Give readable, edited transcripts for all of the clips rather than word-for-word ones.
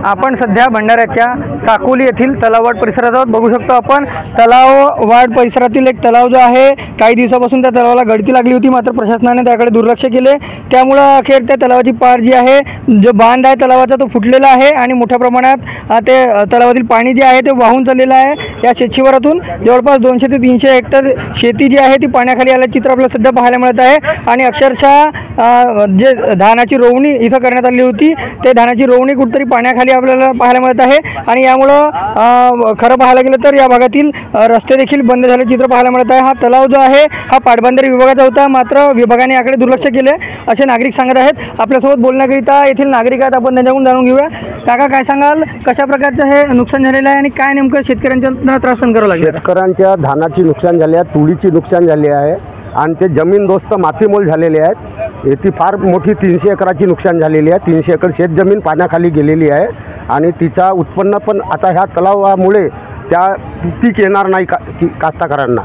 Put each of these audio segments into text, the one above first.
आपण सध्या भंडाऱ्याच्या साकोली येथील तलाववाड परिसरात आहोत। बघू शकतो आपण तलाववाड परिसरातील एक तलाव जो आहे, काही दिवसापासून त्या तलावाला गळती लागली होती, मात्र प्रशासनाने त्याकडे दुर्लक्ष केले। त्यामुळे अखेर त्या तलावाची पार जी आहे, जो बांध आहे तलावाचा तो फुटलेला आहे आणि मोठ्या प्रमाणात ते तलावातील पाणी जे आहे ते वाहून चाललेलं आहे। या शेतशिवारातून जवळपास 200 ते 300 हेक्टर शेती जी आहे ती पाण्याखाली आल्याचे चित्र आपल्याला सध्या पाहायला मिळत आहे। आणि अक्षरशः जे धानाची रोवणी इथं करण्यात आली होती, ते धानाची रोवणी कुठेतरी पाण्याखाली आपल्याला पाहायला मिळत आहे। आणि यामुळे खरं पाहायला गेलं तर या भागातील रस्ते देखील बंद झाले चित्र पाहायला मिळत आहे। हा तलाव जो आहे हा पाटबंधारे विभागाचा होता, मात्र विभागाने याकडे दुर्लक्ष केले असे नागरिक सांगत आहेत। आपल्यासोबत बोलण्याकरिता येथील नागरिक आहेत, आपण त्यांच्याकडून जाणून घेऊया। काका, काय सांगाल, कशा प्रकारचं हे नुकसान झालेलं आहे आणि काय नेमकं शेतकऱ्यांच्या त्रास सहन करावं लागेल? शेतकऱ्यांच्या धानाची नुकसान झाली आहे, तुरीची नुकसान झाली आहे आणि ते जमीनदोस्त मातीमोल झालेले आहेत। येथे फार मोठी 300 एकराची नुकसान झालेली आहे। 300 एकर शेतजमीन पाण्याखाली गेलेली आहे आणि तिचा उत्पन्न पण आता ह्या तलावामुळे त्या पीक येणार नाही कास्तकारांना।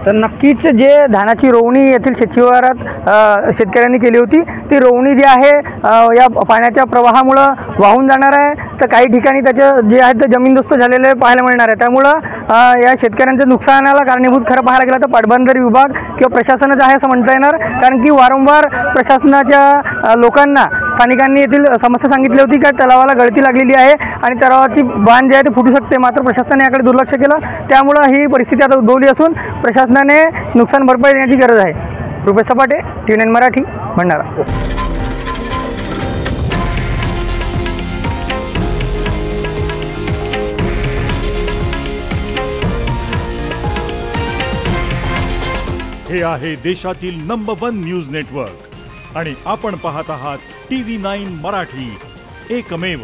तर नक्कीच जे धानाची रोवणी येथील शेतशिवारात शेतकऱ्यांनी केली होती, ती रोवणी जी आहे या पाण्याच्या प्रवाहामुळं वाहून जाणार आहे। तर काही ठिकाणी त्याचं जे आहे ते जमीनदोस्त झालेले पाहायला मिळणार आहे। त्यामुळं या शेतकऱ्यांच्या नुकसानाला कारणीभूत खरं पाहायला गेलं तर पाटबंधारे विभाग किंवा प्रशासनच आहे असं म्हणता येणार, कारण की वारंवार प्रशासनाच्या लोकांना, स्थानिकांनी येथील समस्या सांगितली होती की तलावाला गळती लागलेली आहे आणि तलावाची बांध जी आहे ती फुटू शकते, मात्र प्रशासनाने याकडे दुर्लक्ष केलं। त्यामुळं ही परिस्थिती आता उद्भवली असून प्रशासनाने नुकसान भरपाई देण्याची गरज आहे। रुपेश सपाटे, TVN मराठी, भंडारा। हे आहे देशातील नंबर 1 न्यूज नेटवर्क आणि आपण पाहत आहात TV9 मराठी, एकमेव।